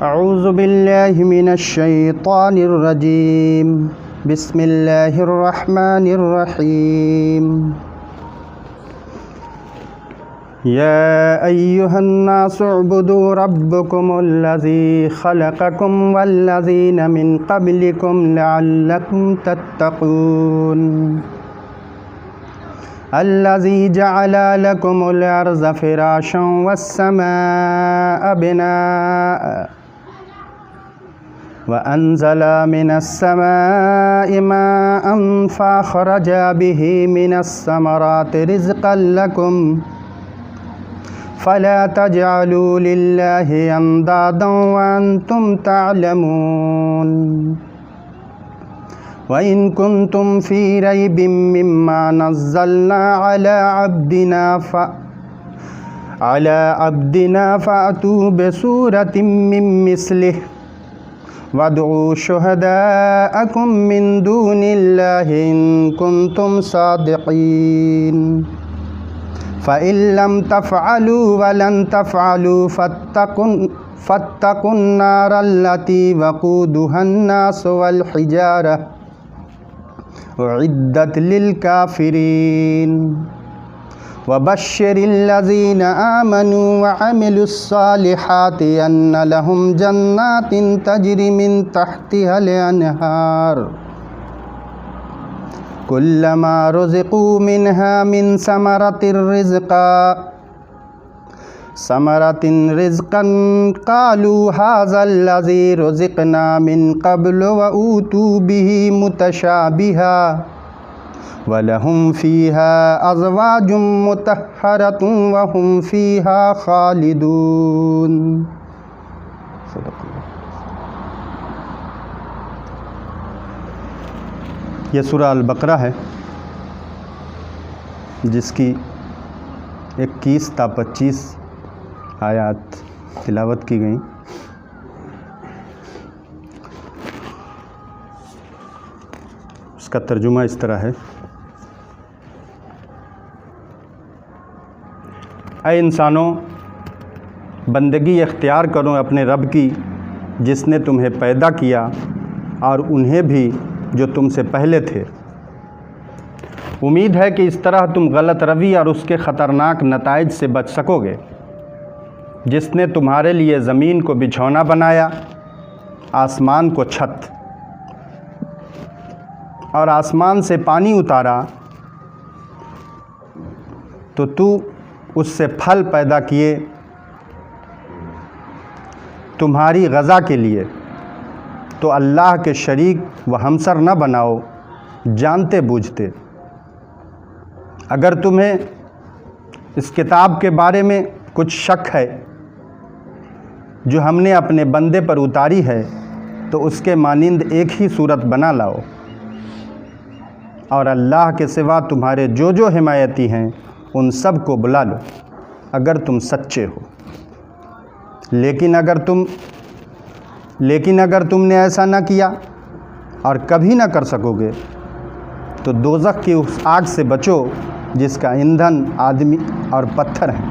اعوذ باللہ من الشیطان الرجیم بسم اللہ الرحمن الرحیم یا ایہا الناس اعبدوا ربکم الذی خلقکم والذین من قبلکم لعلکم تتقون الذي جعل لكم الأرض فراشا والسماء بناء وأنزل من السماء ماء فأخرج به من الثمرات رزقا لكم فلا تجعلوا لله أندادا وأنتم تعلمون وَإِن كُنتُمْ فِي رَيْبٍ مِّمَّا نَزَّلْنَا عَلَىٰ عَبْدِنَا فَأْتُوا بِسُورَةٍ مِّن مِّثْلِهِ وَادْعُوا شُهَدَاءَكُم مِّن دُونِ اللَّهِ إِن كُنتُمْ صَادِقِينَ فَإِن لَّمْ تَفْعَلُوا وَلَن تَفْعَلُوا فَاتَّقُوا النَّارَ الَّتِي وَقُودُهَا النَّاسُ وَالْحِجَارَةُ اعدت للکافرین وبشر الذین آمنوا وعملوا الصالحات ان لهم جنات تجری من تحتها الانہار کلما رزقوا منها من ثمرة رزقا قالوا هذا الذي رزقنا من قبل وأوتوا به متشابها ولهم فيها أزواج مطهرة وهم فيها خالدون صدق اللہ۔ یہ سورہ البقرہ ہے جس کی 21 تا 25 آیات تلاوت کی گئیں۔ اس کا ترجمہ اس طرح ہے: اے انسانوں، بندگی اختیار کرو اپنے رب کی جس نے تمہیں پیدا کیا اور انہیں بھی جو تم سے پہلے تھے۔ امید ہے کہ اس طرح تم غلط روی اور اس کے خطرناک نتائج سے بچ سکو گے۔ جس نے تمہارے لیے زمین کو بچھونا بنایا، آسمان کو چھت، اور آسمان سے پانی اتارا تو اس سے پھل پیدا کیے تمہاری غذا کے لیے، تو اللہ کے شریک و ہمسر نہ بناؤ جانتے بوجھتے۔ اگر تمہیں اس کتاب کے بارے میں کچھ شک ہے جو ہم نے اپنے بندے پر اتاری ہے تو اس کے مانند ایک ہی صورت بنا لاؤ، اور اللہ کے سوا تمہارے جو حمایتی ہیں ان سب کو بلا لو اگر تم سچے ہو۔ لیکن اگر تم نے ایسا نہ کیا اور کبھی نہ کر سکو گے تو دوزخ کی اس آگ سے بچو جس کا ایندھن آدمی اور پتھر ہیں،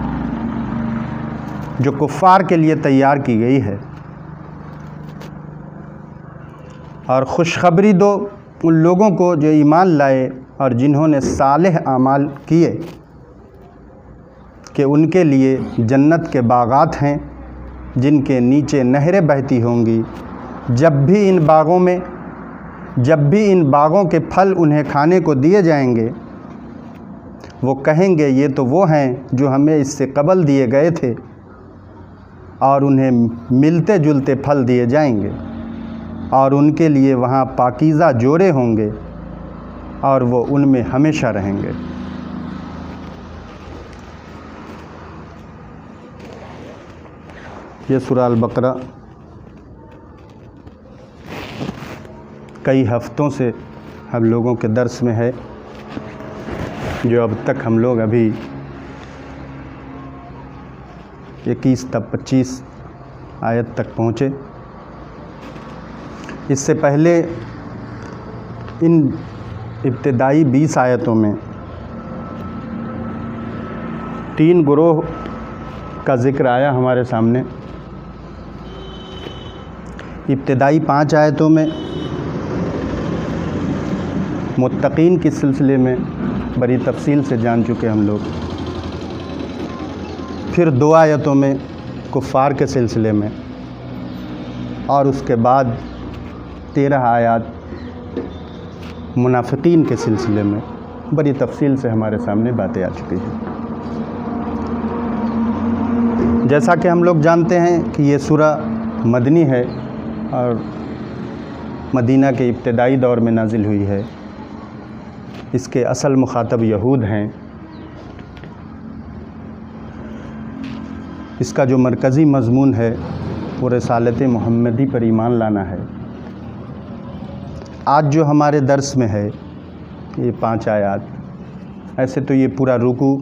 جو کفار کے لیے تیار کی گئی ہے۔ اور خوشخبری دو ان لوگوں کو جو ایمان لائے اور جنہوں نے صالح اعمال کیے کہ ان کے لیے جنت کے باغات ہیں جن کے نیچے نہریں بہتی ہوں گی۔ جب بھی ان باغوں کے پھل انہیں کھانے کو دیے جائیں گے وہ کہیں گے یہ تو وہ ہیں جو ہمیں اس سے قبل دیے گئے تھے، اور انہیں ملتے جلتے پھل دیے جائیں گے، اور ان کے لیے وہاں پاکیزہ جوڑے ہوں گے اور وہ ان میں ہمیشہ رہیں گے۔ یہ سورہ البقرہ کئی ہفتوں سے ہم لوگوں کے درس میں ہے، جو اب تک ہم لوگ ابھی 21 تا 25 آیت تک پہنچے۔ اس سے پہلے ان ابتدائی 20 آیتوں میں 3 گروہ کا ذکر آیا ہمارے سامنے۔ ابتدائی 5 آیتوں میں متقین کے سلسلے میں بڑی تفصیل سے جان چکے ہم لوگ، پھر 2 آیتوں میں کفار کے سلسلے میں، اور اس کے بعد 13 آیات منافقین کے سلسلے میں بڑی تفصیل سے ہمارے سامنے باتیں آ چکی ہیں۔ جیسا کہ ہم لوگ جانتے ہیں کہ یہ سورہ مدنی ہے اور مدینہ کے ابتدائی دور میں نازل ہوئی ہے۔ اس کے اصل مخاطب یہود ہیں۔ اس کا جو مرکزی مضمون ہے وہ رسالت محمدی پر ایمان لانا ہے۔ آج جو ہمارے درس میں ہے یہ 5 آیات، ایسے تو یہ پورا رکوع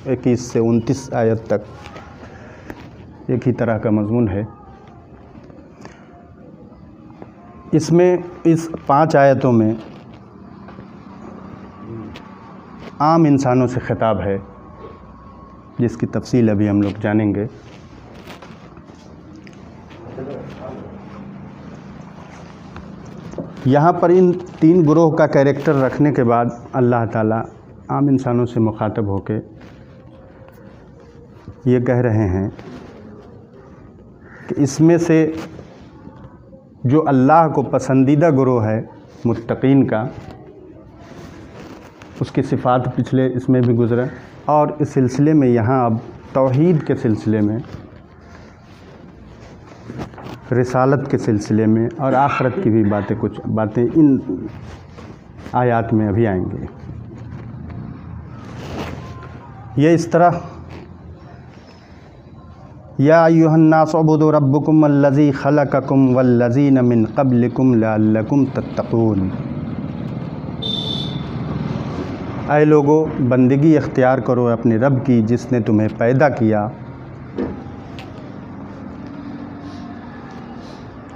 21 سے 29 آیت تک ایک ہی طرح کا مضمون ہے۔ اس میں اس 5 آیتوں میں عام انسانوں سے خطاب ہے، جس کی تفصیل ابھی ہم لوگ جانیں گے۔ یہاں پر ان 3 گروہ کا کیریکٹر رکھنے کے بعد اللہ تعالیٰ عام انسانوں سے مخاطب ہو کے یہ کہہ رہے ہیں کہ اس میں سے جو اللہ کو پسندیدہ گروہ ہے متقین کا، اس کی صفات پچھلے اس میں بھی گزرا، اور اس سلسلے میں یہاں اب توحید کے سلسلے میں، رسالت کے سلسلے میں اور آخرت کی بھی کچھ باتیں ان آیات میں ابھی آئیں گے۔ یہ اس طرح یا ایھا الناس اعبدوا ربکم الذی خلقکم والذین من قبلکم لعلکم تتقون، اے لوگو بندگی اختیار کرو اپنے رب کی جس نے تمہیں پیدا کیا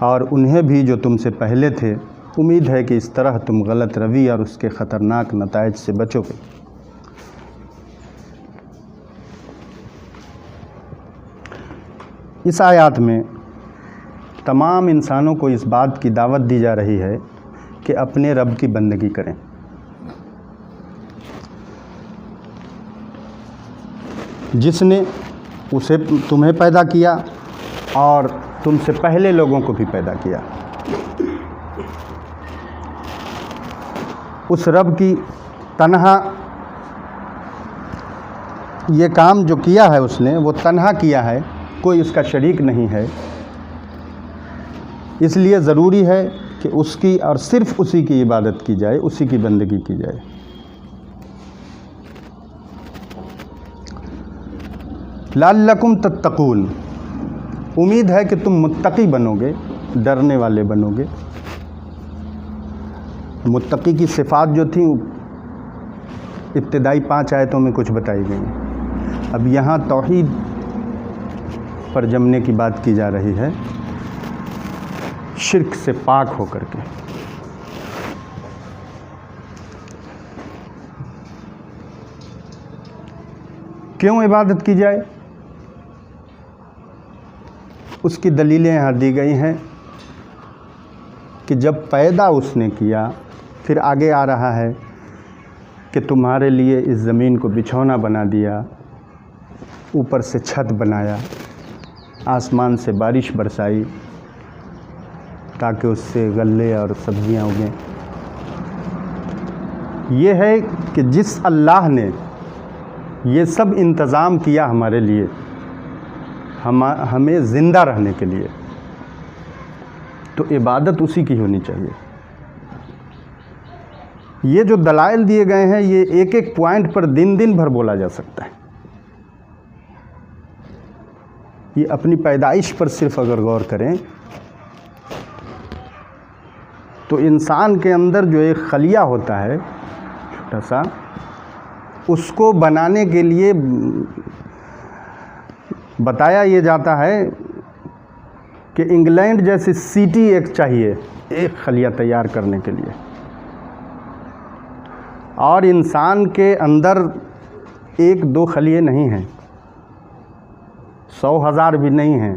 اور انہیں بھی جو تم سے پہلے تھے، امید ہے کہ اس طرح تم غلط روی اور اس کے خطرناک نتائج سے بچو گے۔ اس آیات میں تمام انسانوں کو اس بات کی دعوت دی جا رہی ہے کہ اپنے رب کی بندگی کریں۔ جس نے تمہیں پیدا کیا اور تم سے پہلے لوگوں کو بھی پیدا کیا، اس رب کی تنہا یہ کام جو کیا ہے اس نے، وہ تنہا کیا ہے، کوئی اس کا شریک نہیں ہے۔ اس لیے ضروری ہے کہ اس کی اور صرف اسی کی عبادت کی جائے، اسی کی بندگی کی جائے۔ لعلکم تتقون، امید ہے کہ تم متقی بنو گے، ڈرنے والے بنو گے۔ متقی کی صفات جو تھیں ابتدائی 5 آیتوں میں کچھ بتائی گئی ہیں۔ اب یہاں توحید پر جمنے کی بات کی جا رہی ہے، شرک سے پاک ہو کر کے۔ کیوں عبادت کی جائے؟ اس کی دلیلیں یہاں دی گئی ہیں کہ جب پیدا اس نے کیا، پھر آگے آ رہا ہے کہ تمہارے لیے اس زمین کو بچھونا بنا دیا، اوپر سے چھت بنایا، آسمان سے بارش برسائی تاکہ اس سے غلے اور سبزیاں اگیں۔ یہ ہے کہ جس اللہ نے یہ سب انتظام کیا ہمارے لیے، ہمیں زندہ رہنے کے لیے، تو عبادت اسی کی ہونی چاہیے۔ یہ جو دلائل دیے گئے ہیں، یہ ایک ایک پوائنٹ پر دن بھر بولا جا سکتا ہے۔ یہ اپنی پیدائش پر صرف اگر غور کریں تو انسان کے اندر جو ایک خلیہ ہوتا ہے چھوٹا سا، اس کو بنانے کے لیے بتایا یہ جاتا ہے کہ انگلینڈ جیسی سٹی ایک چاہیے ایک خلیہ تیار کرنے کے لیے، اور انسان کے اندر 1-2 خلیے نہیں ہیں، 100,000 بھی نہیں ہیں،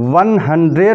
100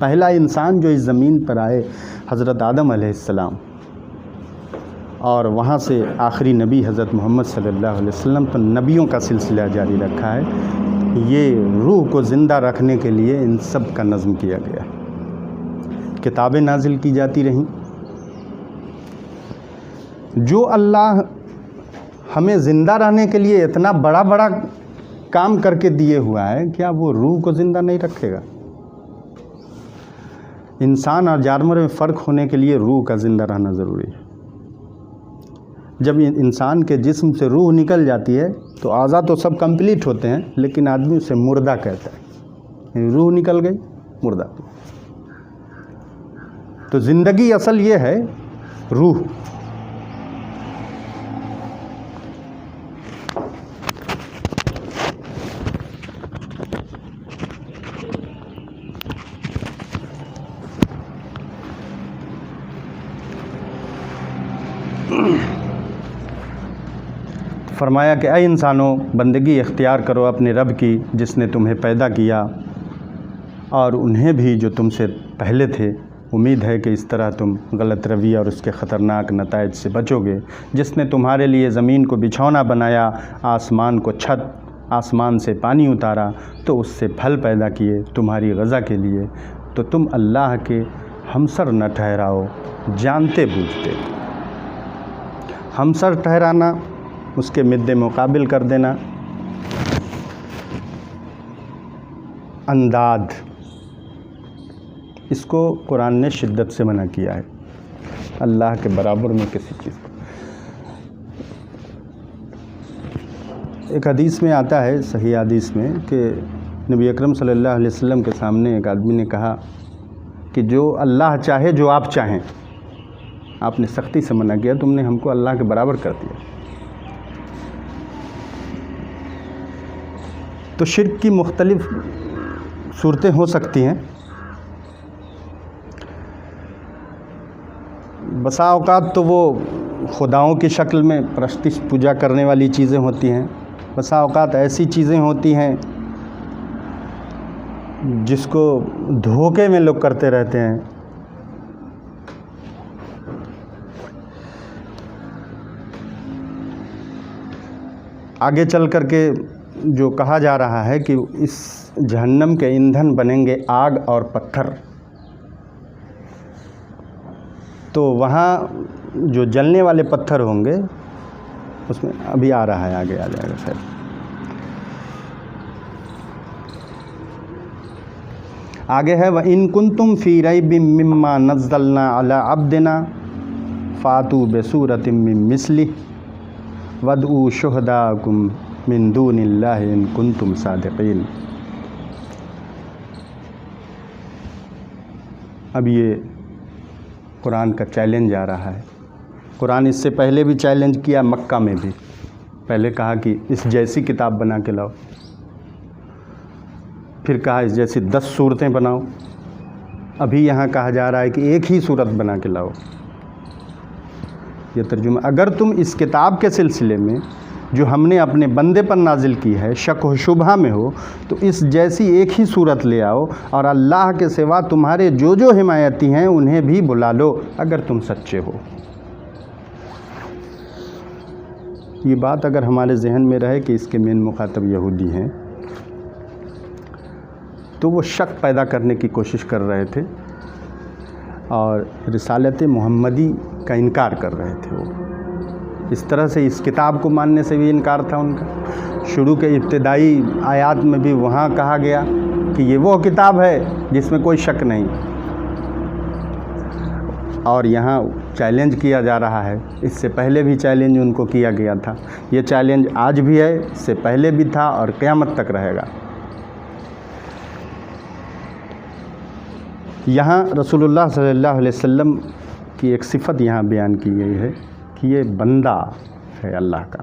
پہلا انسان جو اس زمین پر آئے حضرت آدم علیہ السلام، اور وہاں سے آخری نبی حضرت محمد صلی اللہ علیہ وسلم، تو نبیوں کا سلسلہ جاری رکھا ہے۔ یہ روح کو زندہ رکھنے کے لیے ان سب کا نظم کیا گیا، کتابیں نازل کی جاتی رہیں۔ جو اللہ ہمیں زندہ رہنے کے لیے اتنا بڑا بڑا کام کر کے دیے ہوا ہے، کیا وہ روح کو زندہ نہیں رکھے گا؟ انسان اور جانور میں فرق ہونے کے لیے روح کا زندہ رہنا ضروری ہے۔ جب انسان کے جسم سے روح نکل جاتی ہے تو اعضاء تو سب کمپلیٹ ہوتے ہیں، لیکن آدمی اسے مردہ کہتا ہے، روح نکل گئی، مردہ۔ تو زندگی اصل یہ ہے روح۔ فرمایا کہ اے انسانوں، بندگی اختیار کرو اپنے رب کی جس نے تمہیں پیدا کیا اور انہیں بھی جو تم سے پہلے تھے۔ امید ہے کہ اس طرح تم غلط رویہ اور اس کے خطرناک نتائج سے بچو گے۔ جس نے تمہارے لیے زمین کو بچھونا بنایا، آسمان کو چھت، آسمان سے پانی اتارا تو اس سے پھل پیدا کیے تمہاری غذا کے لیے، تو تم اللہ کے ہمسر نہ ٹھہراؤ جانتے بوجھتے۔ ہمسر ٹھہرانا، اس کے مد مقابل کر دینا، انداد، اس کو قرآن نے شدت سے منع کیا ہے، اللہ کے برابر میں کسی چیز کو۔ ایک حدیث میں آتا ہے، صحیح حدیث میں، کہ نبی اکرم صلی اللہ علیہ وسلم کے سامنے ایک آدمی نے کہا کہ جو اللہ چاہے جو آپ چاہیں، آپ نے سختی سے منع کیا، تم نے ہم کو اللہ کے برابر کر دیا۔ تو شرک کی مختلف صورتیں ہو سکتی ہیں۔ بسا اوقات تو وہ خداؤں کی شکل میں پرستش پوجا کرنے والی چیزیں ہوتی ہیں، بسا اوقات ایسی چیزیں ہوتی ہیں جس کو دھوکے میں لوگ کرتے رہتے ہیں۔ آگے چل کر کے جو کہا جا رہا ہے کہ اس جہنم کے ایندھن بنیں گے آگ اور پتھر، تو وہاں جو جلنے والے پتھر ہوں گے، اس میں ابھی آ رہا ہے، آگے آ جائے گا خیر۔ آگے ہے وَإِن كُنتُمْ فِي رَيْبٍ مِّمَّا نَزَّلْنَا عَلَىٰ عَبْدِنَا فَأْتُوا بِسُورَةٍ مِّن مِّثْلِهِ وَادْعُوا شُهَدَاءَكُم مِّن دُونِ اللَّهِ إِن كُنتُمْ صَادِقِينَ۔ اب یہ قرآن کا چیلنج آ رہا ہے۔ قرآن اس سے پہلے بھی چیلنج کیا، مکہ میں بھی۔ پہلے کہا کہ اس جیسی کتاب بنا کے لاؤ، پھر کہا اس جیسی 10 صورتیں بناؤ، ابھی یہاں کہا جا رہا ہے کہ ایک ہی صورت بنا کے لاؤ۔ یہ ترجمہ، اگر تم اس کتاب کے سلسلے میں جو ہم نے اپنے بندے پر نازل کی ہے شک و شبہ میں ہو تو اس جیسی ایک ہی صورت لے آؤ، اور اللہ کے سوا تمہارے جو جو حمایتی ہیں انہیں بھی بلا لو اگر تم سچے ہو۔ یہ بات اگر ہمارے ذہن میں رہے کہ اس کے مین مخاطب یہودی ہیں، تو وہ شک پیدا کرنے کی کوشش کر رہے تھے اور رسالت محمدی کا انکار کر رہے تھے۔ وہ اس طرح سے اس کتاب کو ماننے سے بھی انکار تھا ان کا۔ شروع کے ابتدائی آیات میں بھی وہاں کہا گیا کہ یہ وہ کتاب ہے جس میں کوئی شک نہیں، اور یہاں چیلنج کیا جا رہا ہے۔ اس سے پہلے بھی چیلنج ان کو کیا گیا تھا، یہ چیلنج آج بھی ہے، اس سے پہلے بھی تھا اور قیامت تک رہے گا۔ یہاں رسول اللہ صلی اللہ علیہ وسلم کی ایک صفت یہاں بیان کی گئی ہے کہ یہ بندہ ہے اللہ کا۔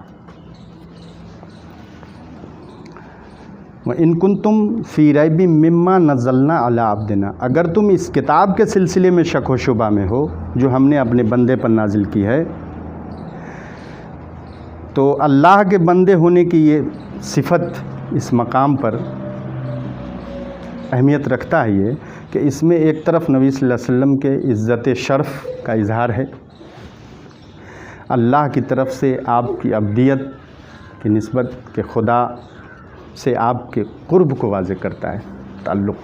وَإِن كُنتُمْ فِي رَيْبٍ مِّمَّا نَزَّلْنَا عَلَىٰ عَبْدِنَا، اگر تم اس کتاب کے سلسلے میں شک و شبہ میں ہو جو ہم نے اپنے بندے پر نازل کی ہے، تو اللہ کے بندے ہونے کی یہ صفت اس مقام پر اہمیت رکھتا ہے یہ کہ اس میں ایک طرف نبی صلی اللہ علیہ وسلم کے عزت شرف کا اظہار ہے، اللہ کی طرف سے آپ کی عبدیت کی نسبت کہ خدا سے آپ کے قرب کو واضح کرتا ہے، تعلق۔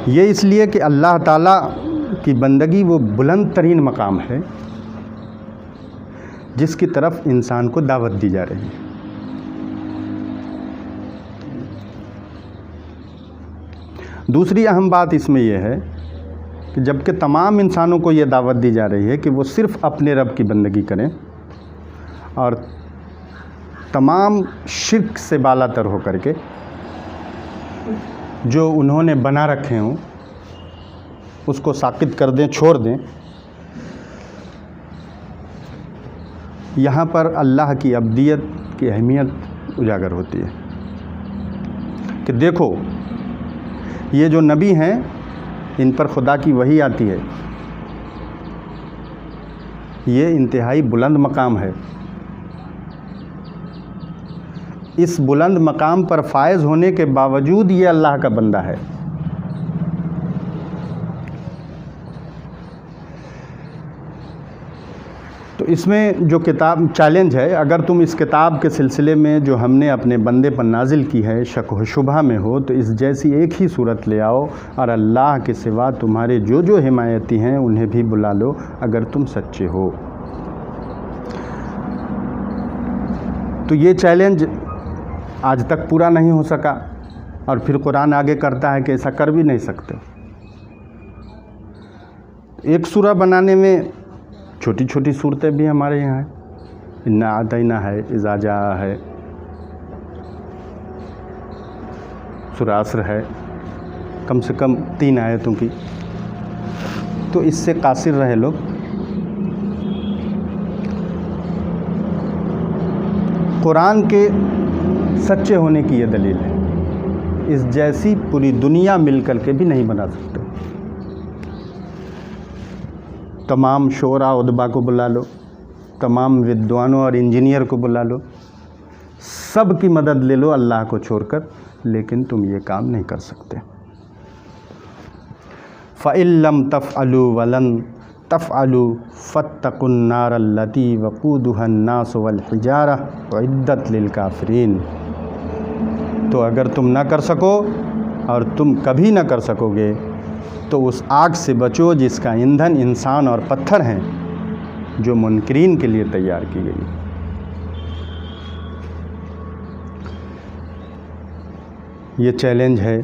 یہ اس لیے کہ اللہ تعالیٰ کی بندگی وہ بلند ترین مقام ہے جس کی طرف انسان کو دعوت دی جا رہی ہے۔ دوسری اہم بات اس میں یہ ہے کہ جبکہ تمام انسانوں کو یہ دعوت دی جا رہی ہے کہ وہ صرف اپنے رب کی بندگی کریں اور تمام شرک سے بالا تر ہو کر کے جو انہوں نے بنا رکھے ہوں اس کو ساقط کر دیں، چھوڑ دیں، یہاں پر اللہ کی عبدیت کی اہمیت اجاگر ہوتی ہے کہ دیکھو یہ جو نبی ہیں ان پر خدا کی وحی آتی ہے، یہ انتہائی بلند مقام ہے، اس بلند مقام پر فائز ہونے کے باوجود یہ اللہ کا بندہ ہے۔ تو اس میں جو کتاب چیلنج ہے، اگر تم اس کتاب کے سلسلے میں جو ہم نے اپنے بندے پر نازل کی ہے شک و شبہ میں ہو تو اس جیسی ایک ہی صورت لے آؤ اور اللہ کے سوا تمہارے جو جو حمایتی ہیں انہیں بھی بلا لو اگر تم سچے ہو۔ تو یہ چیلنج آج تک پورا نہیں ہو سکا اور پھر قرآن آگے کرتا ہے کہ ایسا کر بھی نہیں سکتے۔ ایک سورہ بنانے میں چھوٹی چھوٹی صورتیں بھی ہمارے یہاں ہیں، انا اعطینا ہے، اذا جاء ہے، سورہ عصر ہے، کم سے کم 3 آیتوں کی، تو اس سے قاصر رہے لوگ۔ قرآن کے سچے ہونے کی یہ دلیل ہے، اس جیسی پوری دنیا مل کر کے بھی نہیں بنا سکتے۔ تمام شعراء ادبا کو بلا لو، تمام ودوانوں اور انجینئر کو بلا لو، سب کی مدد لے لو اللہ کو چھوڑ کر، لیکن تم یہ کام نہیں کر سکتے۔ فَإِن لَّمْ تَفْعَلُوا وَلَن تَفْعَلُوا فَاتَّقُوا النَّارَ الَّتِي وَقُودُهَا النَّاسُ وَالْحِجَارَةُ أُعِدَّتْ لِلْكَافِرِينَ، تو اگر تم نہ کر سکو اور تم کبھی نہ کر سکو گے تو اس آگ سے بچو جس کا ایندھن انسان اور پتھر ہیں، جو منکرین کے لیے تیار کی گئی۔ یہ چیلنج ہے